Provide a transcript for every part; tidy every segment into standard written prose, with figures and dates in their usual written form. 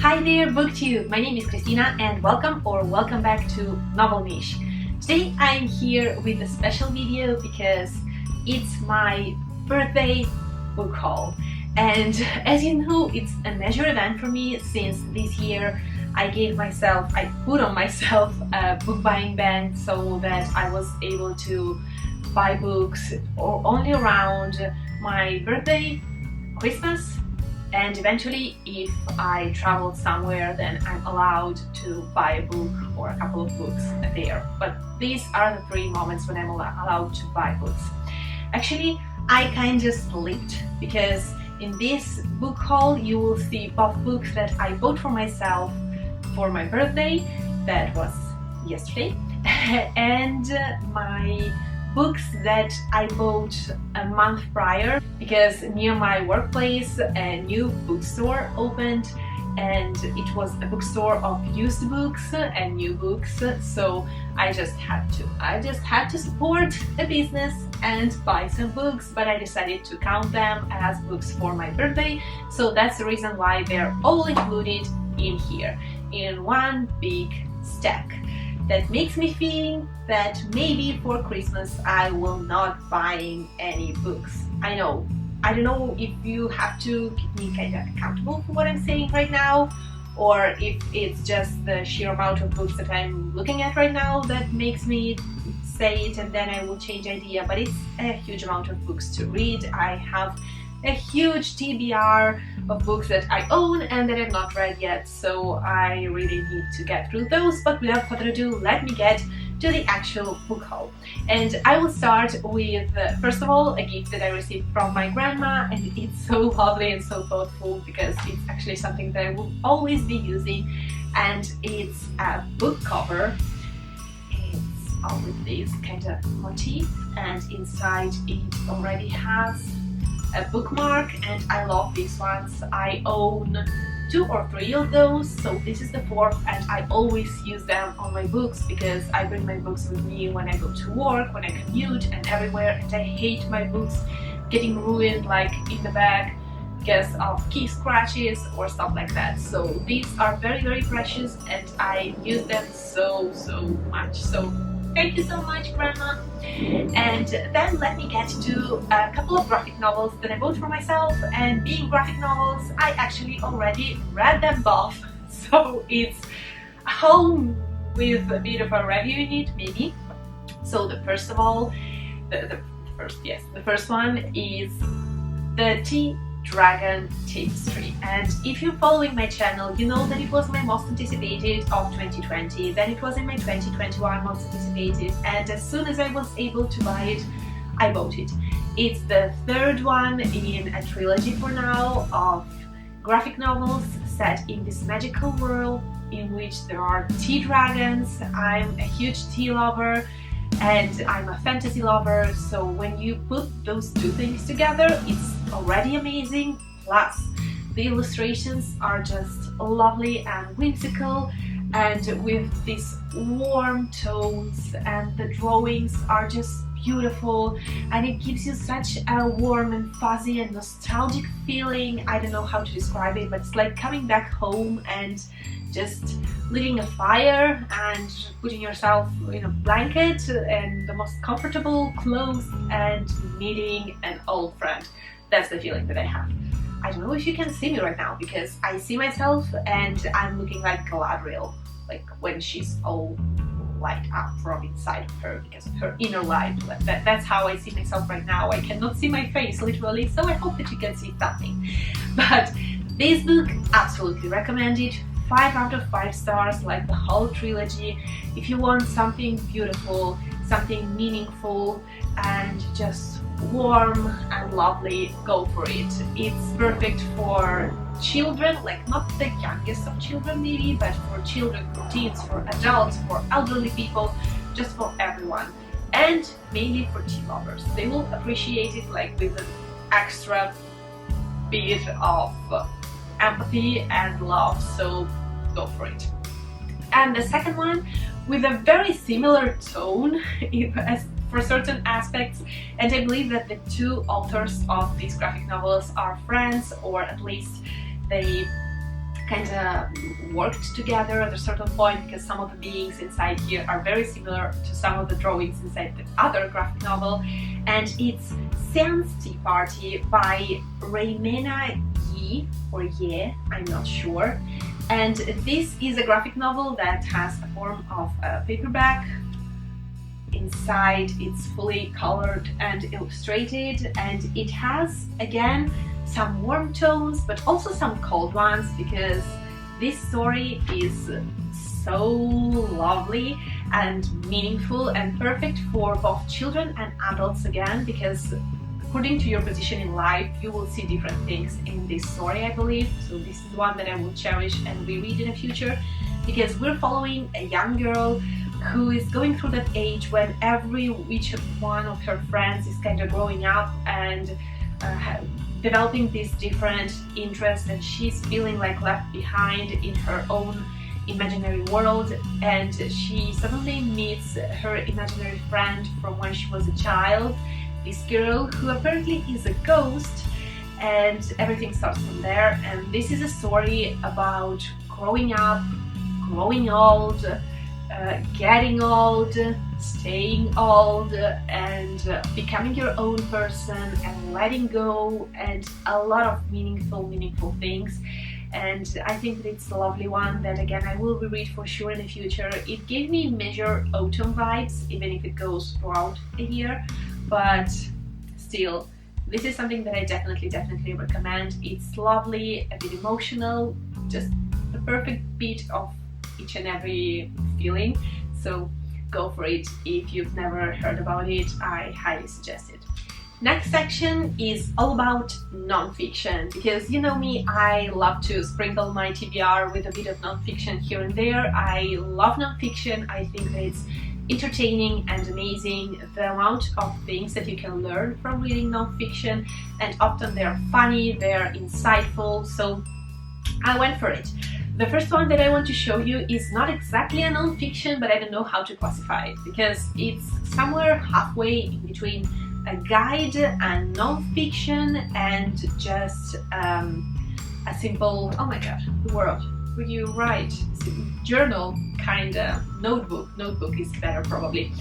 Hi there, BookTube! My name is Christina and welcome back to Novel Niche. Today I'm here with a special video because it's my birthday book haul. And as you know, it's a major event for me since this year I put on myself a book buying ban so that I was able to buy books only around my birthday, Christmas, and eventually if I traveled somewhere then I'm allowed to buy a book or a couple of books there. But these are the 3 moments when I'm allowed to buy books. Actually, I kind of slipped because in this book haul you will see both books that I bought for myself for my birthday, that was yesterday, and my books that I bought a month prior because near my workplace a new bookstore opened and it was a bookstore of used books and new books, so I just had to support a business and buy some books, but I decided to count them as books for my birthday, so that's the reason why they're all included in here in one big stack. That makes me think that maybe for Christmas I will not buying any books. I don't know if you have to keep me kind of accountable for what I'm saying right now, or if it's just the sheer amount of books that I'm looking at right now that makes me say it and then I will change idea, but it's a huge amount of books to read. I have a huge TBR of books that I own and that I've not read yet, so I really need to get through those. But without further ado, let me get to the actual book haul. And I will start with, first of all, a gift that I received from my grandma, and it's so lovely and so thoughtful because it's actually something that I will always be using, and it's a book cover. It's all with this kind of motif, and inside it already has a bookmark, and I love these ones. I own 2 or 3 of those, so this is the 4th, and I always use them on my books because I bring my books with me when I go to work, when I commute, and everywhere, and I hate my books getting ruined like in the bag because of key scratches or stuff like that. So these are very, very precious and I use them so much. So thank you so much, Grandma. And then let me get to a couple of graphic novels that I bought for myself, and being graphic novels, I actually already read them both, so it's a home with a bit of a review in it, maybe. So the first one is The T-Dragon Tapestry, and if you're following my channel you know that it was my most anticipated of 2020, then it was in my 2021 most anticipated, and as soon as I was able to buy it, I bought it. It's the 3rd one in a trilogy for now of graphic novels set in this magical world in which there are tea dragons. I'm a huge tea lover and I'm a fantasy lover, so when you put those 2 things together, it's already amazing. Plus the illustrations are just lovely and whimsical and with these warm tones, and the drawings are just beautiful, and it gives you such a warm and fuzzy and nostalgic feeling. I don't know how to describe it, but it's like coming back home and just lighting a fire and putting yourself in a blanket and the most comfortable clothes and meeting an old friend. That's the feeling that I have. I don't know if you can see me right now because I see myself and I'm looking like Galadriel, like when she's all light up from inside of her because of her inner light. That's how I see myself right now. I cannot see my face literally, so I hope that you can see something. But this book, absolutely recommend it. 5 out of 5 stars, like the whole trilogy. If you want something beautiful, something meaningful, and just warm and lovely, go for it. It's perfect for children, like not the youngest of children maybe, but for children, for teens, for adults, for elderly people, just for everyone. And mainly for tea lovers. They will appreciate it like with an extra bit of empathy and love, so go for it. And the second one, with a very similar tone for certain aspects, and I believe that the 2 authors of these graphic novels are friends, or at least they kind of worked together at a certain point, because some of the beings inside here are very similar to some of the drawings inside the other graphic novel. And it's Seance Tea Party by Raymena Ye, or Ye, I'm not sure. And this is a graphic novel that has a form of a paperback. Inside it's fully colored and illustrated, and it has again some warm tones but also some cold ones, because this story is so lovely and meaningful and perfect for both children and adults again, because according to your position in life you will see different things in this story, I believe. So this is one that I will cherish and reread in the future, because we're following a young girl who is going through that age when each one of her friends is kind of growing up and developing these different interests, and she's feeling like left behind in her own imaginary world. And she suddenly meets her imaginary friend from when she was a child, this girl who apparently is a ghost, and everything starts from there. And this is a story about growing up, growing old, getting old, staying old, and becoming your own person, and letting go, and a lot of meaningful things. And I think that it's a lovely one that again I will reread for sure in the future. It gave me major autumn vibes, even if it goes throughout a year, but still, this is something that I definitely recommend. It's lovely, a bit emotional, just the perfect bit of each and every feeling, so go for it. If you've never heard about it, I highly suggest it. Next section is all about non-fiction, because you know me, I love to sprinkle my TBR with a bit of non-fiction here and there. I love non-fiction. I think that it's entertaining and amazing, the amount of things that you can learn from reading non-fiction, and often they're funny, they're insightful, so I went for it. The first one that I want to show you is not exactly a non-fiction, but I don't know how to classify it, because it's somewhere halfway in between a guide and non-fiction and just a simple, oh my god, the word, would you write, journal kind of notebook is better probably.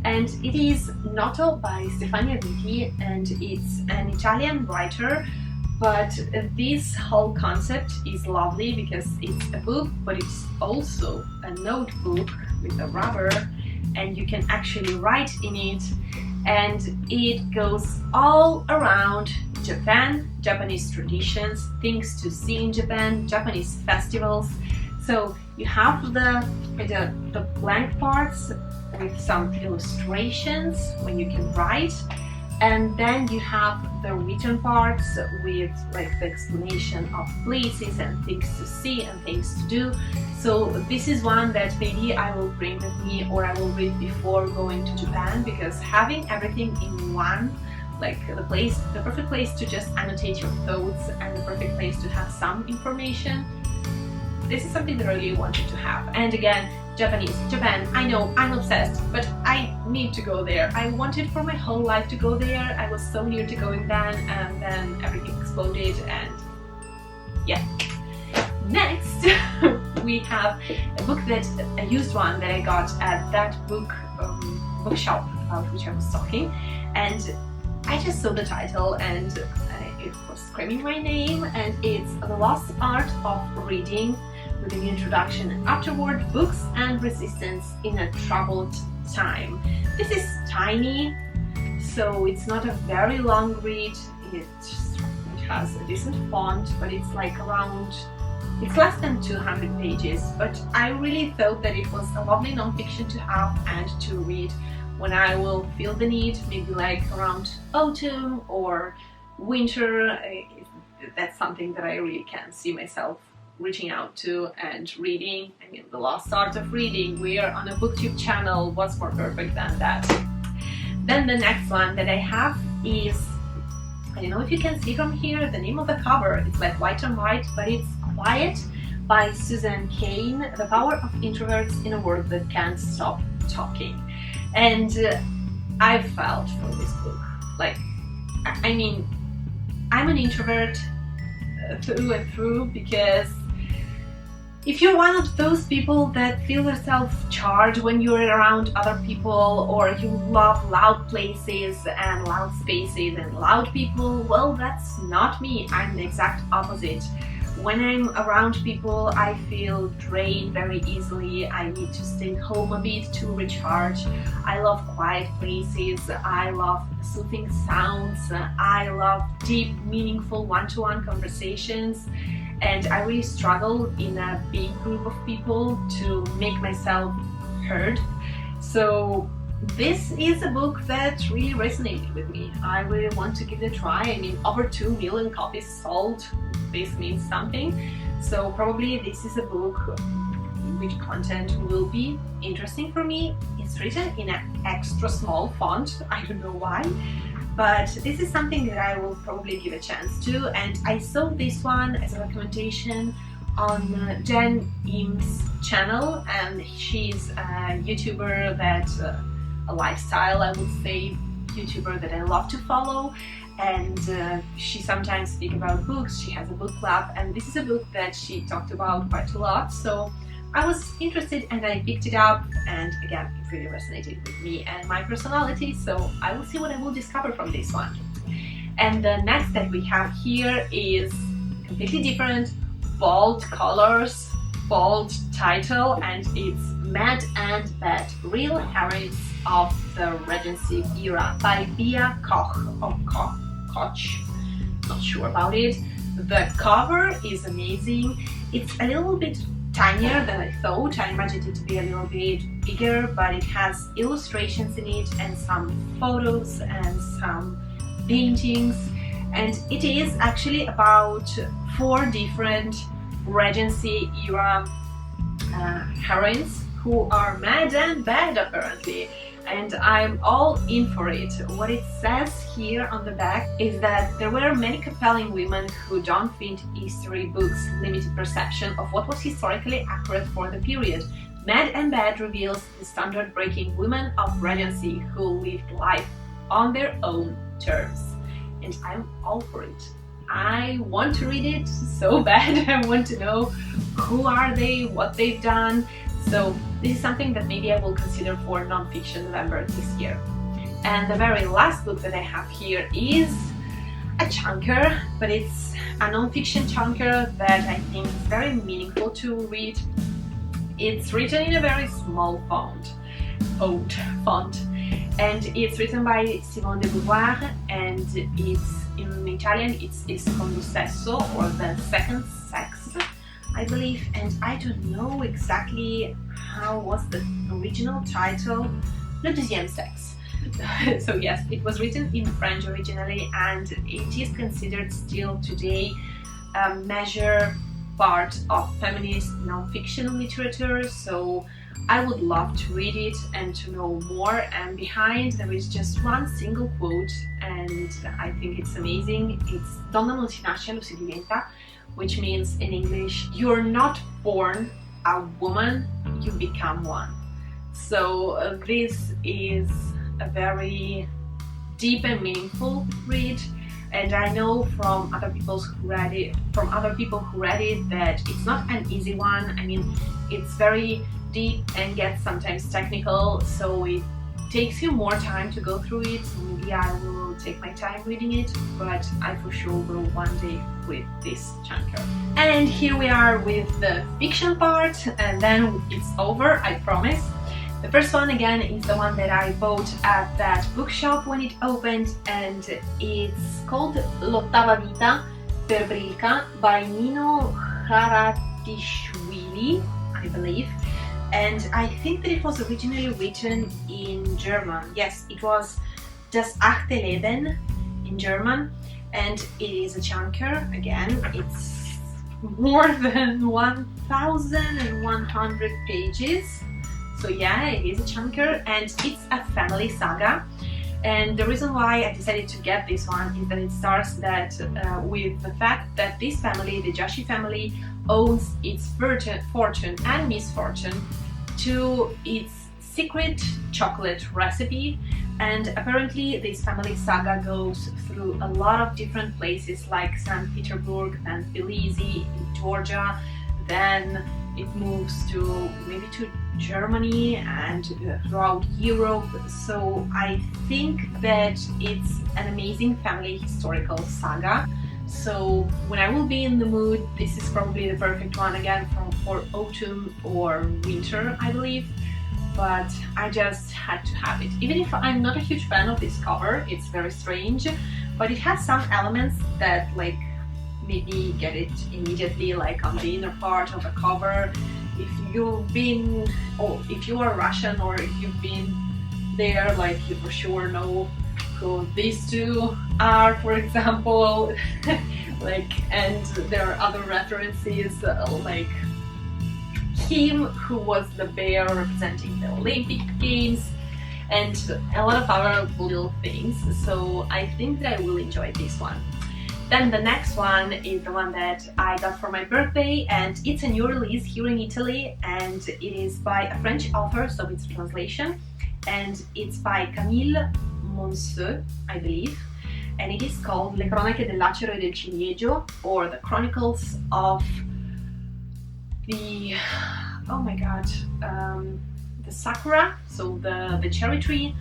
And it is Noto by Stefania Vitti, and it's an Italian writer. But this whole concept is lovely because it's a book, but it's also a notebook with a rubber, and you can actually write in it, and it goes all around Japan, Japanese traditions, things to see in Japan, Japanese festivals. So you have the blank parts with some illustrations when you can write, and then you have the written parts with like the explanation of places and things to see and things to do. So this is one that maybe I will bring with me, or I will read before going to Japan, because having everything in one, like the perfect place to just annotate your thoughts and the perfect place to have some information, this is something that I really wanted to have. And again, Japan, I know I'm obsessed, but I need to go there. I wanted for my whole life to go there. I was so near to going then, and then everything exploded, and yeah. Next, we have a book a used one that I got at that bookshop about which I was talking, and I just saw the title and it was screaming my name, and it's The Lost Art of Reading, with an introduction and afterward, books and resistance in a troubled time. This is tiny, so it's not a very long read. It has a decent font, but it's like it's less than 200 pages, but I really thought that it was a lovely non-fiction to have and to read when I will feel the need, maybe like around autumn or winter. That's something that I really can see myself reaching out to and reading. I mean, The Lost Art of Reading, we are on a booktube channel, what's more perfect than that? Then the next one that I have is, I don't know if you can see from here, the name of the cover, it's like white on white, but it's Quiet by Susan Cain, The Power of Introverts in a World That Can't Stop Talking. And I felt for this book, like, I mean, I'm an introvert through and through, because If you're one of those people that feel yourself charged when you're around other people, or you love loud places and loud spaces and loud people, well, that's not me. I'm the exact opposite. When I'm around people, I feel drained very easily. I need to stay home a bit to recharge. I love quiet places. I love soothing sounds. I love deep, meaningful one-to-one conversations. And I really struggle in a big group of people to make myself heard. So this is a book that really resonated with me. I really want to give it a try. I mean, over 2 million copies sold. This means something. So probably this is a book which content will be interesting for me. It's written in an extra small font. I don't know why. But this is something that I will probably give a chance to, and I saw this one as a recommendation on Jen Im's channel, and she's a YouTuber that, a lifestyle, I would say, YouTuber that I love to follow, and she sometimes speaks about books. She has a book club, and this is a book that she talked about quite a lot, so I was interested and I picked it up, and again, it really resonated with me and my personality, so I will see what I will discover from this one. And the next that we have here is completely different, bold colors, bold title, and it's Mad and Bad, Real Heroines of the Regency Era by Bea Koch, or Koch, not sure about it. The cover is amazing. It's a little bit tinier than I thought. I imagined it to be a little bit bigger, but it has illustrations in it and some photos and some paintings, and it is actually about 4 different Regency era heroines who are mad and bad apparently, and I'm all in for it. What it says here on the back is that there were many compelling women who don't fit history books' limited perception of what was historically accurate for the period. Mad and Bad reveals the standard-breaking women of Regency who lived life on their own terms. And I'm all for it. I want to read it so bad. I want to know who are they, what they've done. So this is something that maybe I will consider for non-fiction November this year. And the very last book that I have here is a chunker, but it's a non-fiction chunker that I think is very meaningful to read. It's written in a very small font, old font, and it's written by Simone de Beauvoir, and it's in Italian it's Il Secondo Sesso, or the second sex, I believe, and I don't know exactly how was the original title, Le Deuxième Sexe. So yes, it was written in French originally, and it is considered still today a major part of feminist non-fiction literature, so I would love to read it and to know more. And behind there is just one single quote, and I think it's amazing. It's Donna non si nasce, lo si diventa, which means in English, you're not born a woman, you become one. So this is a very deep and meaningful read, and I know from other people who read it, that it's not an easy one. I mean, it's very deep and gets sometimes technical, so it takes you more time to go through it. So maybe I will take my time reading it, but I for sure will one day with this chunker. And here we are with the fiction part, and then it's over, I promise. The first one again is the one that I bought at that bookshop when it opened, and it's called L'Ottava Vita per Brilka by Nino Haratischvili, I believe. And I think that it was originally written in German. Yes, it was Das achte Leben in German, and it is a chunker. Again, it's more than 1,100 pages. So yeah, it is a chunker, and it's a family saga. And the reason why I decided to get this one is that it starts with the fact that this family, the Joshi family, owes its fortune and misfortune to its secret chocolate recipe. And apparently this family saga goes through a lot of different places, like St. Petersburg, then Tbilisi in Georgia, then it moves to maybe to Germany and throughout Europe. So I think that it's an amazing family historical saga. So when I will be in the mood, this is probably the perfect one again for autumn or winter, I believe. But I just had to have it. Even if I'm not a huge fan of this cover, it's very strange, but it has some elements that like maybe get it immediately, like on the inner part of the cover. If you've been, or if you are Russian, or if you've been there, like you for sure know who these two are, for example. Like, and there are other references like him who was the bear representing the Olympic Games, and a lot of other little things. So I think that I will enjoy this one. Then the next one is the one that I got for my birthday, and it's a new release here in Italy, and it is by a French author, so it's a translation, and it's by Camille Monseux, I believe, and it is called Le Cronache del Lacero e del Ciliegio, or the Chronicles of the, oh my god, the sakura, so the cherry tree,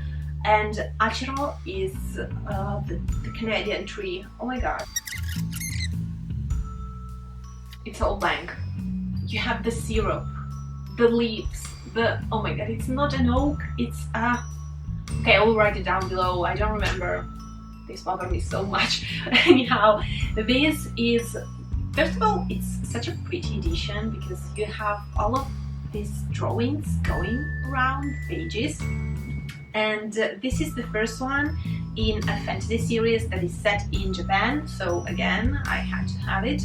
and Acero is the Canadian tree. Oh my god. It's all blank. You have the syrup, the leaves, the, oh my god, it's not an oak, it's a, okay, I will write it down below, I don't remember. This bothered me so much. Anyhow, this is, first of all, it's such a pretty edition because you have all of these drawings going around pages. And this is the first one in a fantasy series that is set in Japan, so again I had to have it.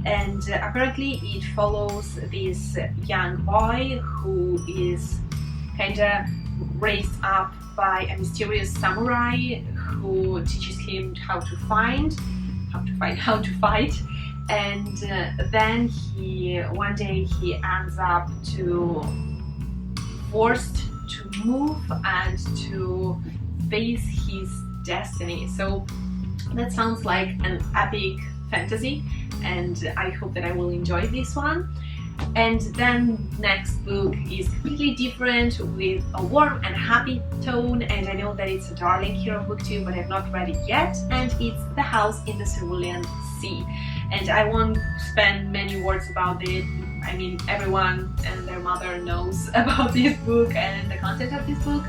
And apparently it follows this young boy who is kinda raised up by a mysterious samurai who teaches him how to fight, and then one day he ends up forced to move and to face his destiny. So that sounds like an epic fantasy, and I hope that I will enjoy this one. And then next book is completely different with a warm and happy tone, and I know that it's a darling here of booktube, but I've not read it yet, and it's The House in the Cerulean Sea. And I won't spend many words about it. I mean, everyone and their mother knows about this book and the content of this book,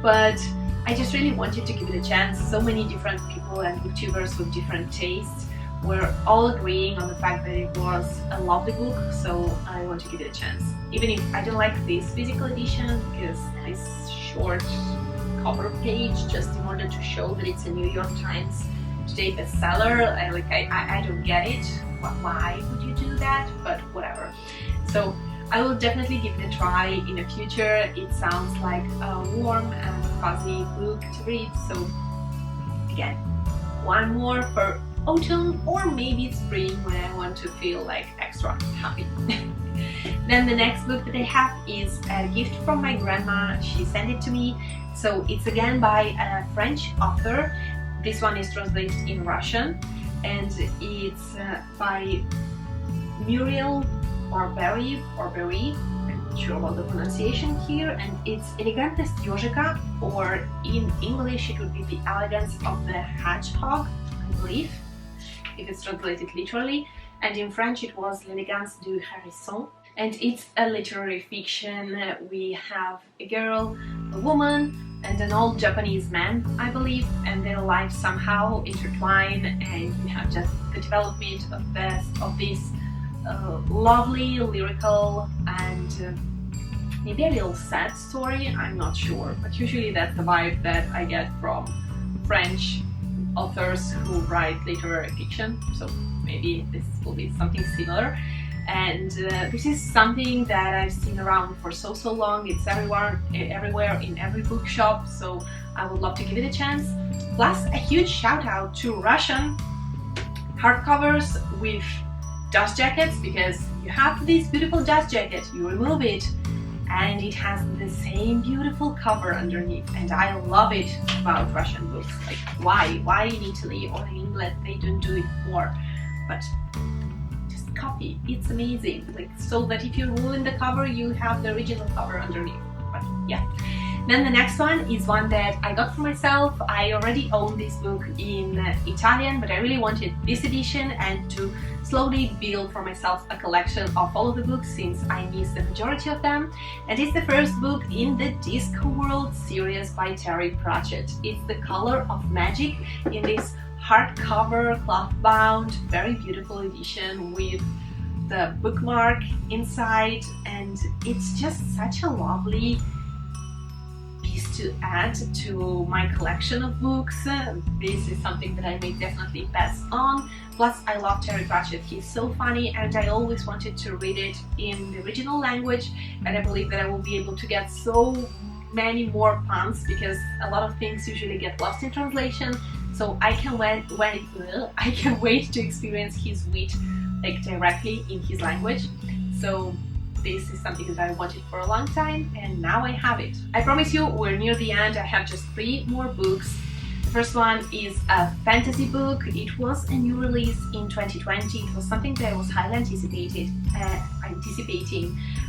but I just really wanted to give it a chance. So many different people and booktubers with different tastes were all agreeing on the fact that it was a lovely book, so I want to give it a chance. Even if I don't like this physical edition, because this short cover page, just in order to show that it's a New York Times Today bestseller, I don't get it. Why would you do that? But whatever. So I will definitely give it a try in the future. It sounds like a warm and fuzzy book to read, so again, one more for autumn or maybe spring when I want to feel like extra happy. Then the next book that I have is a gift from my grandma. She sent it to me. So it's again by a French author. This one is translated in Russian, and it's by Muriel Barbery. I'm not sure about the pronunciation here, and it's Elegantность ежика, or in English it would be The Elegance of the Hedgehog, I believe, if it's translated literally, and in French it was L'Élégance du Hérisson. And it's a literary fiction. We have a girl, a woman, and an old Japanese man, I believe, and their lives somehow intertwine, and you have just the development of this lovely, lyrical, and maybe a little sad story, I'm not sure, but usually that's the vibe that I get from French authors who write literary fiction, so maybe this will be something similar. And this is something that I've seen around for so long. It's everywhere in every bookshop, so I would love to give it a chance. Plus a huge shout out to Russian hardcovers with dust jackets, because you have this beautiful dust jacket, you remove it, and it has the same beautiful cover underneath, and I love it about Russian books. Like, why in Italy or in England they don't do it more? But copy. It's amazing, like, so that if you ruin the cover, you have the original cover underneath. But yeah. Then the next one is one that I got for myself. I already own this book in Italian, but I really wanted this edition and to slowly build for myself a collection of all of the books since I missed the majority of them. And it's the first book in the Discworld series by Terry Pratchett. It's The Color of Magic in this hardcover, cloth-bound, very beautiful edition with the bookmark inside, and it's just such a lovely to add to my collection of books. This is something that I may definitely pass on. Plus, I love Terry Pratchett. He's so funny, and I always wanted to read it in the original language, and I believe that I will be able to get so many more puns because a lot of things usually get lost in translation. So I can wait to experience his wit like directly in his language. So this is something that I wanted for a long time, and now I have it. I promise you, we're near the end. I have just 3 more books. The first one is a fantasy book. It was a new release in 2020. It was something that I was highly anticipating.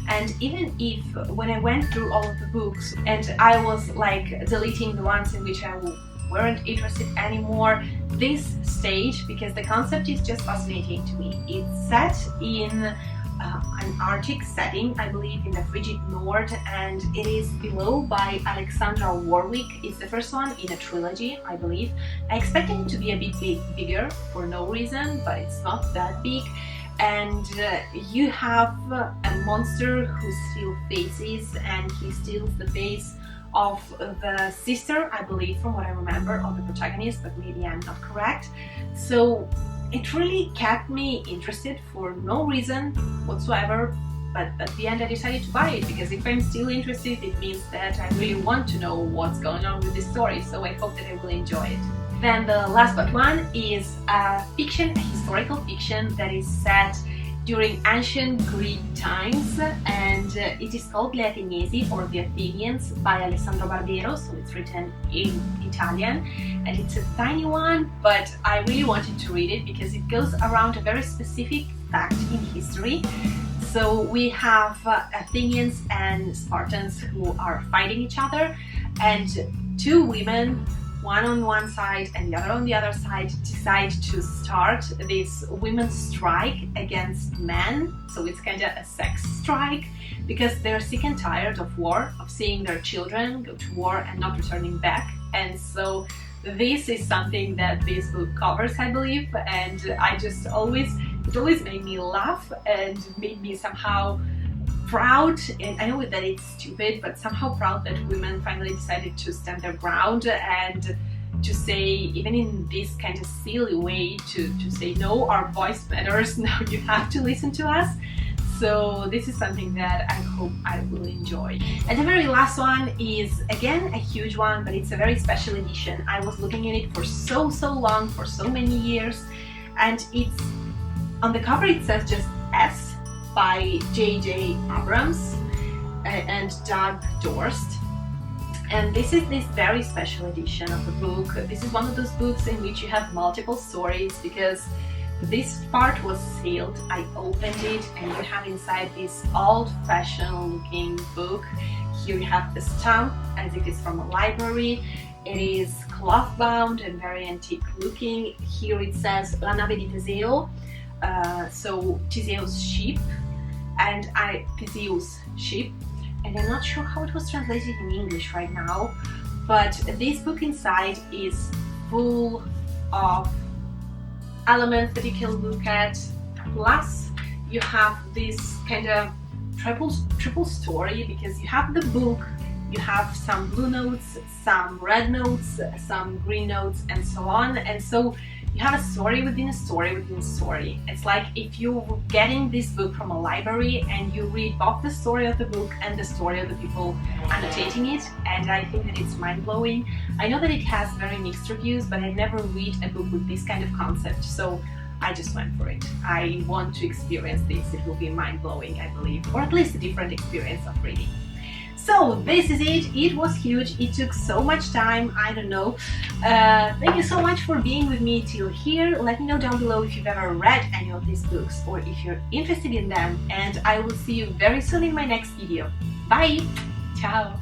And even if when I went through all of the books and I was like deleting the ones in which I weren't interested anymore, this stage, because the concept is just fascinating to me. It's set in an Arctic setting, I believe in the frigid north, and it is Below by Alexandra Warwick. It's the first one in a trilogy, I believe. I expected it to be a bit bigger for no reason, but it's not that big. And you have a monster who steals faces, and he steals the face of the sister, I believe, from what I remember, of the protagonist, but maybe I'm not correct. So it really kept me interested for no reason whatsoever, but at the end I decided to buy it because if I'm still interested, it means that I really want to know what's going on with this story, so I hope that I will enjoy it. Then the last but one is a historical fiction that is set during ancient Greek times, and it is called Le Ateniesi, or The Athenians, by Alessandro Barbero, so it's written in Italian, and it's a tiny one, but I really wanted to read it because it goes around a very specific fact in history. So we have Athenians and Spartans who are fighting each other, and 2 women, one on one side and the other on the other side, decide to start this women's strike against men. So it's kind of a sex strike because they're sick and tired of war, of seeing their children go to war and not returning back. And so this is something that this book covers, I believe, and it always made me laugh and made me somehow proud, and I know that it's stupid, but somehow proud that women finally decided to stand their ground and to say, even in this kind of silly way, to say, no, our voice matters, now you have to listen to us. So this is something that I hope I will enjoy. And the very last one is, again, a huge one, but it's a very special edition. I was looking at it for so long, for so many years, and it's, on the cover it says just S, by J.J. Abrams and Doug Dorst. And this is this very special edition of the book. This is one of those books in which you have multiple stories because this part was sealed. I opened it and you have inside this old-fashioned looking book. Here you have the stamp as if it's from a library. It is cloth bound and very antique looking. Here it says La nave di Teseo, so Teseo's ship, and Theseus ship, and I'm not sure how it was translated in English right now, but this book inside is full of elements that you can look at. Plus you have this kind of triple story because you have the book, you have some blue notes, some red notes, some green notes, and so on, and so you have a story within a story within a story. It's like if you were getting this book from a library and you read both the story of the book and the story of the people annotating it, and I think that it's mind-blowing. I know that it has very mixed reviews, but I never read a book with this kind of concept, so I just went for it. I want to experience this. It will be mind-blowing, I believe, or at least a different experience of reading. So this is it. It was huge. It took so much time. I don't know. Thank you so much for being with me till here. Let me know down below if you've ever read any of these books or if you're interested in them. And I will see you very soon in my next video. Bye! Ciao!